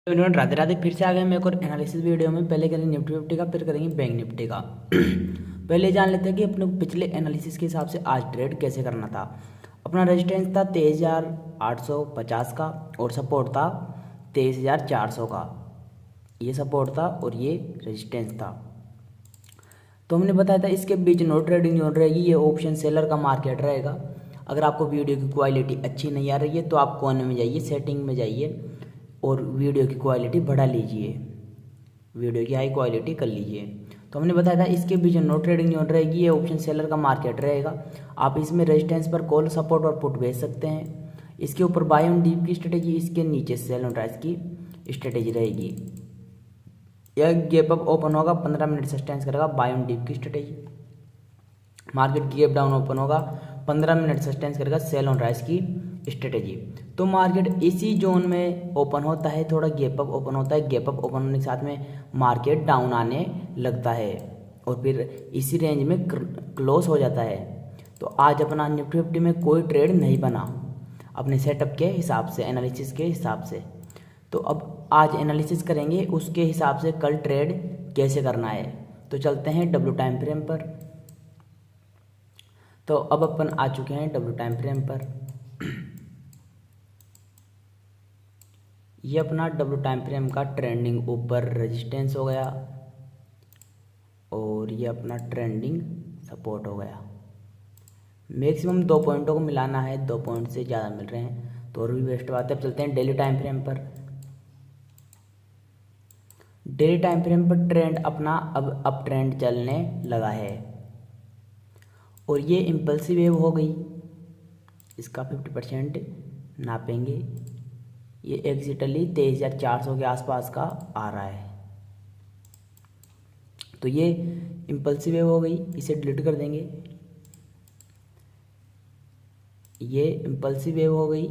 Everyone, Radhe Radhe. फिर से आ गए हम एक और एनालिसिस वीडियो में। पहले करेंगे निफ्टी फिफ्टी का, फिर करेंगे बैंक निफ्टी का। पहले जान लेते हैं कि अपने को पिछले एनालिसिस के हिसाब से आज ट्रेड कैसे करना था। अपना रेजिस्टेंस था 23,850 का और सपोर्ट था 23,400 का। ये सपोर्ट था और ये रेजिस्टेंस था। तो हमने बताया था इसके बीच नो ट्रेडिंग जोन रहेगी। ये ऑप्शन सेलर का मार्केट रहेगा। अगर आपको वीडियो की क्वालिटी अच्छी नहीं आ रही है तो आप कोने में जाइए, सेटिंग में जाइए और वीडियो की क्वालिटी बढ़ा लीजिए, वीडियो की हाई क्वालिटी कर लीजिए। तो हमने बताया था इसके बीच नो ट्रेडिंग जोन रहेगी। ये ऑप्शन सेलर का मार्केट रहेगा। आप इसमें रेजिस्टेंस पर कॉल, सपोर्ट और पुट भेज सकते हैं। इसके ऊपर बाय ऑन डीप की स्ट्रेटेजी, इसके नीचे सेल ऑन राइज की स्ट्रेटेजी रहेगी। यह गैप अप ओपन होगा, 15 मिनट सस्टेंस करेगा, बाय ऑन डीप की strategy. Market gap down open होगा, 15 मिनट सस्टेंस करेगा, सेल ऑन राइज की स्ट्रेटेजी। तो मार्केट इसी जोन में ओपन होता है, थोड़ा गैप अप ओपन होता है। गैप अप ओपन होने के साथ में मार्केट डाउन आने लगता है और फिर इसी रेंज में क्लोज हो जाता है। तो आज अपना निफ्टी फिफ्टी में कोई ट्रेड नहीं बना अपने सेटअप के हिसाब से, एनालिसिस के हिसाब से। तो अब आज एनालिसिस करेंगे, उसके हिसाब से कल ट्रेड कैसे करना है। तो चलते हैं डब्ल्यू टाइम फ्रेम पर। तो अब अपन आ चुके हैं डब्ल्यू टाइम फ्रेम पर। ये अपना डब्ल्यू टाइम फ्रेम का ट्रेंडिंग ऊपर रेजिस्टेंस हो गया और ये अपना ट्रेंडिंग सपोर्ट हो गया। मैक्सिमम 2 पॉइंटों को मिलाना है, 2 पॉइंट से ज़्यादा मिल रहे हैं तो और भी बेस्ट बात है। अब चलते हैं डेली टाइम फ्रेम पर। डेली टाइम फ्रेम पर ट्रेंड अपना अब अप ट्रेंड चलने लगा है और ये इम्पल्सिव वेव हो गई। इसका 50% नापेंगे। ये एग्जिटली 23,400 के आसपास का आ रहा है। तो ये इम्पल्सिव वेव हो गई, इसे डिलीट कर देंगे। ये इम्पल्सिव वेव हो गई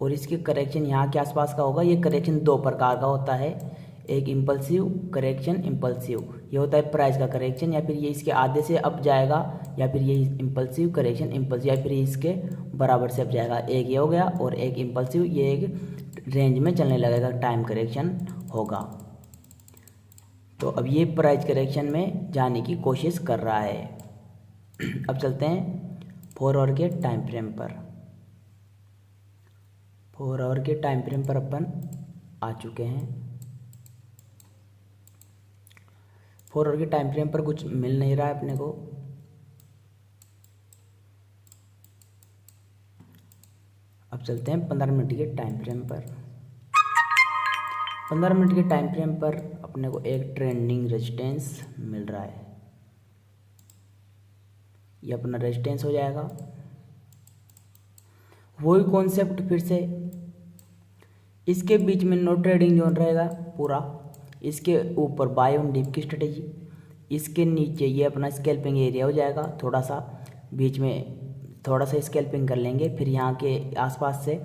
और इसके करेक्शन यहाँ के आसपास का होगा। ये करेक्शन 2 प्रकार का होता है, एक इम्पल्सिव करेक्शन, इम्पल्सिव ये होता है प्राइस का करेक्शन, या फिर ये इसके आधे से अप जाएगा, या फिर ये इम्पल्सिव करेक्शन इम्पल्सिव, या फिर इसके बराबर से अप जाएगा। एक ये हो गया और एक इम्पल्सिव, ये एक रेंज में चलने लगेगा, टाइम करेक्शन होगा। तो अब ये प्राइस करेक्शन में जाने की कोशिश कर रहा है। अब चलते हैं 4 आवर के टाइम फ्रेम पर। 4 आवर के टाइम फ्रेम पर अपन आ चुके हैं। 4 आवर के टाइम फ्रेम पर कुछ मिल नहीं रहा है अपने को। अब चलते हैं 15 मिनट के टाइम फ्रेम पर। 15 मिनट के टाइम फ्रेम पर अपने को एक ट्रेंडिंग रेजिस्टेंस मिल रहा है। ये अपना रेजिस्टेंस हो जाएगा। वही कॉन्सेप्ट फिर से, इसके बीच में नो ट्रेडिंग जोन रहेगा पूरा। इसके ऊपर बाय ऑन डीप की स्ट्रेटेजी, इसके नीचे ये अपना स्कैल्पिंग एरिया हो जाएगा। थोड़ा सा बीच में थोड़ा सा स्कैल्पिंग कर लेंगे, फिर यहाँ के आसपास से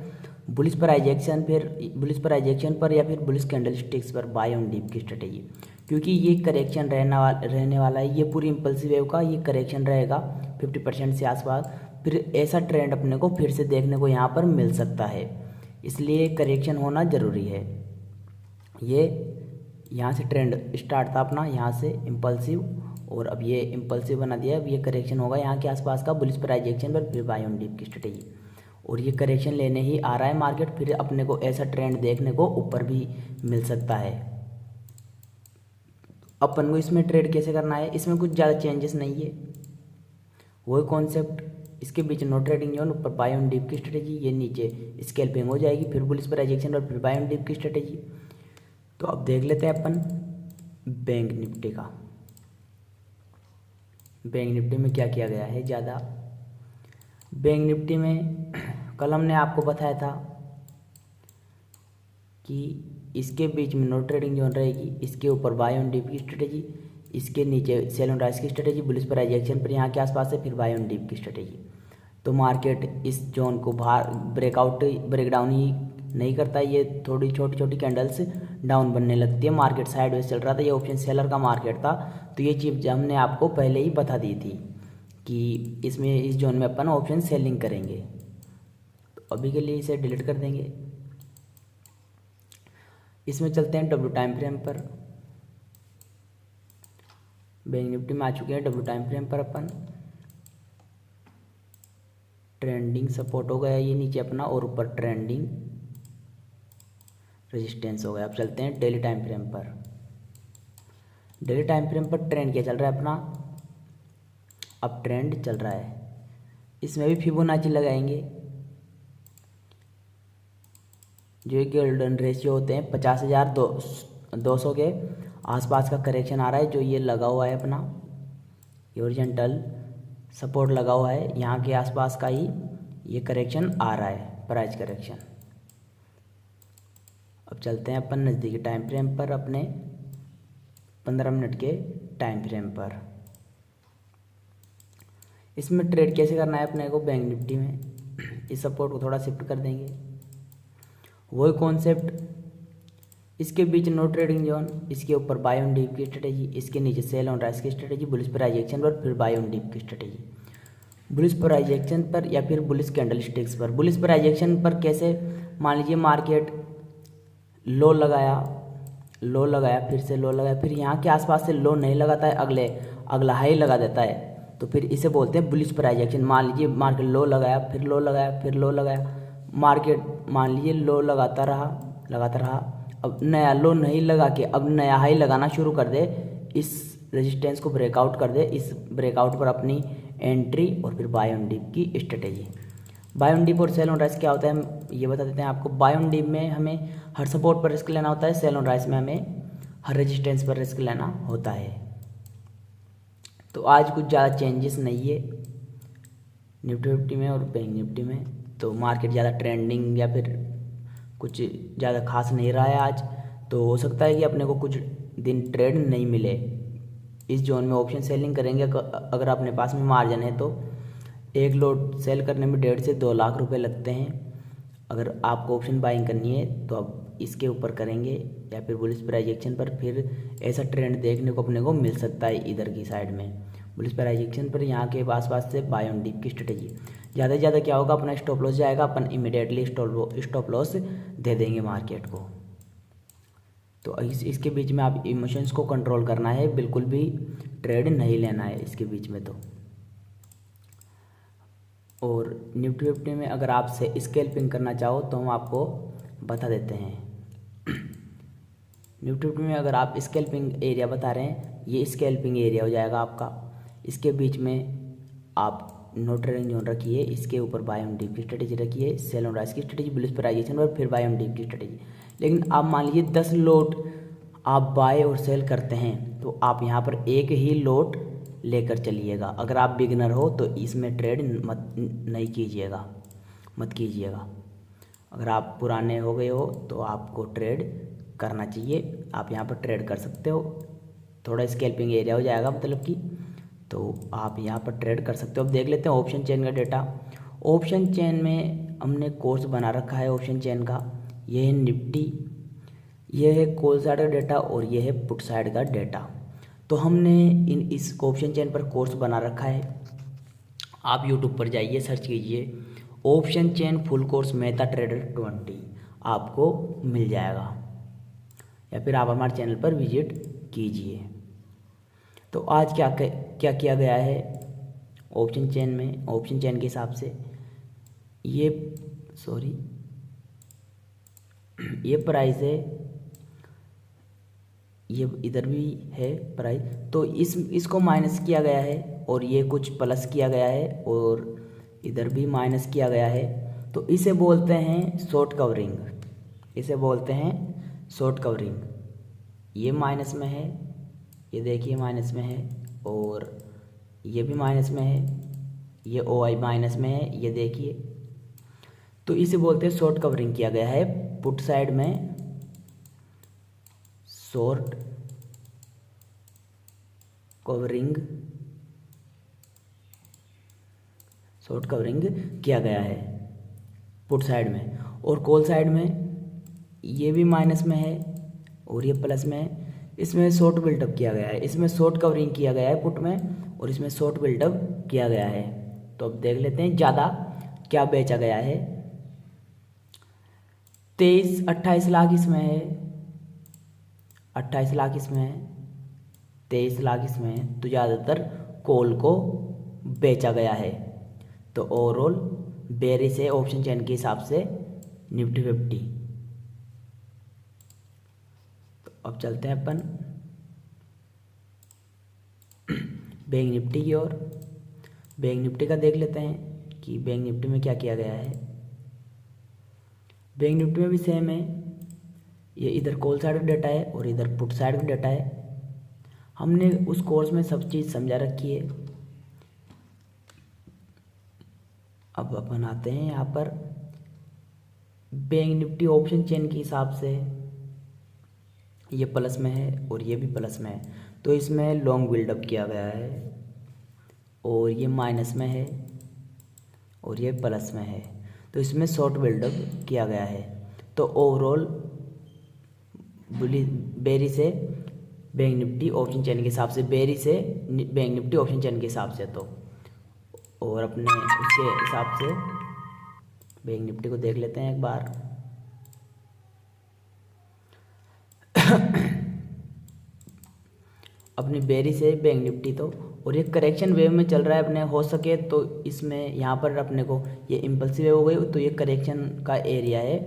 बुलिश प्राइजेक्शन, फिर बुलिश प्राइजेक्शन पर या फिर बुलिश कैंडल स्टिक्स पर बाय ऑन डीप की स्ट्रेटेजी। क्योंकि ये करेक्शन रहने वाला है, ये पूरी इम्पल्सिव वेव का ये करेक्शन रहेगा 50% से आसपास। फिर ऐसा ट्रेंड अपने को फिर से देखने को यहाँ पर मिल सकता है, इसलिए करेक्शन होना ज़रूरी है। ये यहाँ से ट्रेंड स्टार्ट था अपना, यहाँ से इम्पल्सिव, और अब ये इम्पल्सिव बना दिया। अब ये करेक्शन होगा यहाँ के आसपास का बुलिश प्राइजेक्शन पर, फिर बाय ऑन डीप की स्ट्रेटेजी। और ये करेक्शन लेने ही आ रहा है मार्केट, फिर अपने को ऐसा ट्रेंड देखने को ऊपर भी मिल सकता है। अपन को इसमें ट्रेड कैसे करना है, इसमें कुछ ज़्यादा चेंजेस नहीं है, वही कॉन्सेप्ट। इसके बीच नो ट्रेडिंग जोन, ऊपर बाय ऑन डीप की स्ट्रेटेजी, ये नीचे स्कैल्पिंग हो जाएगी, फिर बुलिश प्राइजेक्शन और फिर बाय ऑन डीप की स्ट्रेटेजी। तो अब देख लेते हैं अपन बैंक निफ्टी का। बैंक निफ्टी में क्या किया गया है ज़्यादा। बैंक निफ्टी में कल हमने आपको बताया था कि इसके बीच में नो ट्रेडिंग जोन रहेगी, इसके ऊपर बाय ऑन डीप की स्ट्रेटेजी, इसके नीचे सेल ऑन राइज की स्ट्रेटेजी, बुलिश प्राइजेक्शन पर यहाँ के आसपास से फिर बाय ऑन डीप की स्ट्रेटेजी। तो मार्केट इस जोन को बाहर ब्रेकडाउन ही नहीं करता। ये थोड़ी छोटी छोटी कैंडल्स डाउन बनने लगती है। मार्केट साइडवेज चल रहा था, ये ऑप्शन सेलर का मार्केट था। तो ये चीज़ हमने आपको पहले ही बता दी थी कि इसमें इस जोन में अपन ऑप्शन सेलिंग करेंगे। तो अभी के लिए इसे डिलीट कर देंगे। इसमें चलते हैं डब्ल्यू टाइम फ्रेम पर। बैंक निफ्टी में आ चुके हैं डब्ल्यू टाइम फ्रेम पर अपन। ट्रेंडिंग सपोर्ट हो गया ये नीचे अपना, और ऊपर ट्रेंडिंग रेजिस्टेंस हो गया। अब चलते हैं डेली टाइम फ्रेम पर। डेली टाइम फ्रेम पर ट्रेंड क्या चल रहा है अपना, अब ट्रेंड चल रहा है। इसमें भी फिबोनाची लगाएंगे। जो ये गोल्डन रेशियो होते हैं 50,200 के आसपास का करेक्शन आ रहा है। जो ये लगा हुआ है अपना, ये हॉरिजॉन्टल सपोर्ट लगा हुआ है, यहाँ के आसपास का ही ये करेक्शन आ रहा है, प्राइस करेक्शन। अब चलते हैं अपन नज़दीकी टाइम फ्रेम पर, अपने 15 मिनट के टाइम फ्रेम पर। इसमें ट्रेड कैसे करना है अपने को, बैंक निफ्टी में इस सपोर्ट को थोड़ा शिफ्ट कर देंगे। वही कॉन्सेप्ट, इसके बीच नो ट्रेडिंग जोन, इसके ऊपर बाय ऑन डिप की स्ट्रेटेजी, इसके नीचे सेल ऑन राइज की स्ट्रेटेजी, बुलिश प्राइस एक्शन पर, फिर बाय ऑन डिप की स्ट्रेटेजी। बुलिश प्राइस एक्शन पर या फिर बुलिश कैंडल स्टिक्स पर। बुलिश प्राइस एक्शन पर कैसे, मान लीजिए मार्केट लो लगाया, फिर से लो लगाया, फिर यहाँ के आसपास से लो नहीं लगाता है, अगला हाई लगा देता है, तो फिर इसे बोलते हैं बुलिश प्राइस एक्शन। मान लीजिए मार्केट लो लगाया, फिर लो लगाया, फिर लो लगाया, मार्केट मान लीजिए लो लगाता रहा, अब नया लो नहीं लगा के अब नया हाई लगाना शुरू कर दे, इस रेजिस्टेंस को ब्रेकआउट कर दे, इस ब्रेकआउट पर अपनी एंट्री और फिर बाय ऑन डिप की स्ट्रेटेजी। बाय ऑन डिप और सेल ऑन राइज क्या होता है हम ये बता देते हैं आपको। बाय ऑन डिप में हमें हर सपोर्ट पर रिस्क लेना होता है, सेल ऑन राइज में हमें हर रेजिस्टेंस पर रिस्क लेना होता है। तो आज कुछ ज़्यादा चेंजेस नहीं है निफ्टी में और बैंक निफ्टी में, तो मार्केट ज़्यादा ट्रेंडिंग या फिर कुछ ज़्यादा खास नहीं रहा है आज। तो हो सकता है कि अपने को कुछ दिन ट्रेड नहीं मिले इस जोन में। ऑप्शन सेलिंग करेंगे अगर अपने पास में मार्जिन है तो एक लोड सेल करने में 1.5 से 2 लाख रुपए लगते हैं। अगर आपको ऑप्शन बाइंग करनी है तो आप इसके ऊपर करेंगे या फिर बुलिश प्राइस एक्शन पर, फिर ऐसा ट्रेंड देखने को अपने को मिल सकता है इधर की साइड में। बुलिश प्राइस एक्शन पर यहाँ के आसपास से बाय ऑन डिप की स्ट्रेटेजी। ज़्यादा से ज़्यादा क्या होगा, अपना स्टॉप लॉस जाएगा, अपन इमीडिएटली स्टॉप लॉस दे देंगे मार्केट को। तो इसके बीच में आप इमोशंस को कंट्रोल करना है, बिल्कुल भी ट्रेड नहीं लेना है इसके बीच में। तो और निफ्टी में अगर आप से स्कैल्पिंग करना चाहो तो हम आपको बता देते हैं। निफ्टी में अगर आप स्कैल्पिंग एरिया बता रहे हैं, ये स्कैल्पिंग एरिया हो जाएगा आपका। इसके बीच में आप नो ट्रेडिंग जोन रखिए, इसके ऊपर बाय ऑन डिप की स्ट्रेटेजी रखिए, सेल ऑन राइज की स्ट्रेटेजी, बुलिश प्राइस एक्शन और फिर बाय ऑन डिप की स्ट्रेटेजी। लेकिन आप मान लीजिए 10 लोट आप बाय और सेल करते हैं तो आप यहाँ पर एक ही लोट लेकर चलिएगा। अगर आप बिगिनर हो तो इसमें ट्रेड मत कीजिएगा। अगर आप पुराने हो गए हो तो आपको ट्रेड करना चाहिए, आप यहाँ पर ट्रेड कर सकते हो। थोड़ा स्कैल्पिंग एरिया हो जाएगा मतलब कि, तो आप यहाँ पर ट्रेड कर सकते हो। अब देख लेते हैं ऑप्शन चेन का डेटा। ऑप्शन चेन में हमने कोर्स बना रखा है ऑप्शन चेन का। ये है निफ्टी, ये है कॉल साइड का डेटा और ये है पुट साइड का डेटा। तो हमने इस ऑप्शन चेन पर कोर्स बना रखा है। आप यूट्यूब पर जाइए, सर्च कीजिए option chain full course Meta trader 20, आपको मिल जाएगा, या फिर आप हमारे चैनल पर विजिट कीजिए। तो आज क्या किया गया है ऑप्शन चेन में, ऑप्शन चेन के हिसाब से ये प्राइस है, ये इधर भी है प्राइस, तो इसको माइनस किया गया है और ये कुछ प्लस किया गया है और इधर भी माइनस किया गया है। तो इसे बोलते हैं शॉर्ट कवरिंग, ये माइनस में है, ये देखिए माइनस में है, और ये भी माइनस में है, ये OI माइनस में है, ये देखिए। तो इसे बोलते हैं शॉर्ट कवरिंग किया गया है। पुट साइड में शॉर्ट कवरिंग किया गया है पुट साइड में। और कॉल साइड में ये भी माइनस में है और ये प्लस में है। इसमें शॉर्ट बिल्डअप किया गया है, इसमें शॉर्ट कवरिंग किया गया है पुट में और इसमें शॉर्ट बिल्डअप किया गया है। तो अब देख लेते हैं ज़्यादा क्या बेचा गया है। 23-28 लाख इसमें है 28 लाख इसमें है, 23 लाख इसमें है, तो ज़्यादातर कॉल को बेचा गया है। तो ओवरऑल बेयरिश है ऑप्शन चेन के हिसाब से निफ्टी 50। तो अब चलते हैं अपन बैंक निफ्टी की ओर। बैंक निफ्टी का देख लेते हैं कि बैंक निफ्टी में क्या किया गया है। बैंक निफ्टी में भी सेम है, ये इधर कॉल साइड का डाटा है और इधर पुट साइड का डाटा है। हमने उस कोर्स में सब चीज़ समझा रखी है। अब अपन आते हैं यहाँ पर बैंक निफ्टी ऑप्शन चेन के हिसाब से, ये प्लस में है और ये भी प्लस में है, तो इसमें लॉन्ग बिल्डअप किया गया है, और ये माइनस में है और ये प्लस में है, तो इसमें शॉर्ट बिल्डअप किया गया है। तो ओवरऑल बेरी से बैंक निफ्टी ऑप्शन चेन के हिसाब से, बेरी से बैंक निफ्टी ऑप्शन चेन के हिसाब से, तो और अपने उसके हिसाब से बैंक निफ्टी को देख लेते हैं एक बार। अपनी बेरी से बैंक निफ्टी तो, और ये करेक्शन वेव में चल रहा है अपने, हो सके तो इसमें यहाँ पर अपने को ये इम्पल्सिव वेव हो गई तो ये करेक्शन का एरिया है,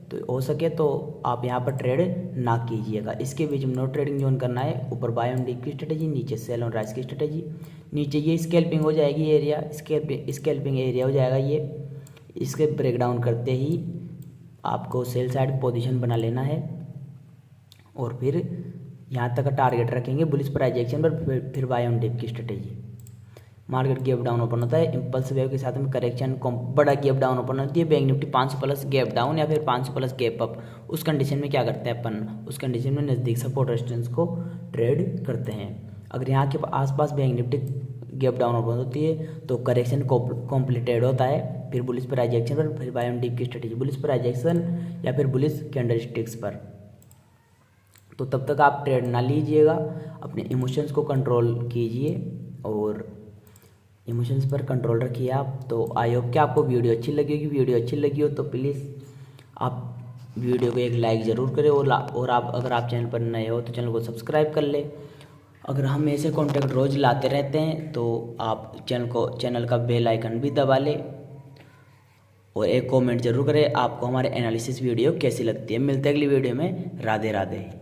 तो हो सके तो आप यहाँ पर ट्रेड ना कीजिएगा। इसके बीच में नो ट्रेडिंग जोन करना है। ऊपर बाय ऑन डिप की स्ट्रेटेजी, नीचे सेल ऑन राइज की स्ट्रेटेजी, नीचे ये स्कैल्पिंग हो जाएगी एरिया, स्कैल्पिंग एरिया हो जाएगा ये। इसके ब्रेकडाउन करते ही आपको सेल साइड पोजीशन बना लेना है, और फिर यहाँ तक का टारगेट रखेंगे बुलिश प्राइस एक्शन पर, फिर बाय ऑन डिप की strategy. Market gap down open होता है, इम्पल्स वेव के साथ में करेक्शन बड़ा गैप डाउन ओपन होती है। Bank Nifty 500 plus gap down या फिर 500 प्लस गैप अप, उस कंडीशन में क्या करते हैं अपन, उस कंडीशन में नज़दीक सपोर्ट रेजिस्टेंस को ट्रेड करते हैं। अगर यहाँ के आसपास bank Nifty gap down open होती है तो करेक्शन कॉम्प्लीटेड होता है, फिर बुलिश प्राइस एक्शन पर, फिर बाय ऑन डिप की स्ट्रेटेजी, बुलिश प्राइस एक्शन या फिर बुलिश कैंडलस्टिक्स पर। तो तब तक आप ट्रेड ना लीजिएगा, अपने इमोशंस को कंट्रोल कीजिए और इमोशंस पर कंट्रोल रखिए आप। तो आई होप कि आपको वीडियो अच्छी लगेगी। वीडियो अच्छी लगी हो तो प्लीज़ आप वीडियो को एक लाइक ज़रूर करें, और आप अगर आप चैनल पर नए हो तो चैनल को सब्सक्राइब कर ले। अगर हम ऐसे कॉन्टेंट रोज़ लाते रहते हैं तो आप चैनल का बेल आइकन भी दबा लें, और एक कमेंट जरूर करें आपको हमारे एनालिसिस वीडियो कैसी लगती है। मिलते हैं अगली वीडियो में। राधे राधे।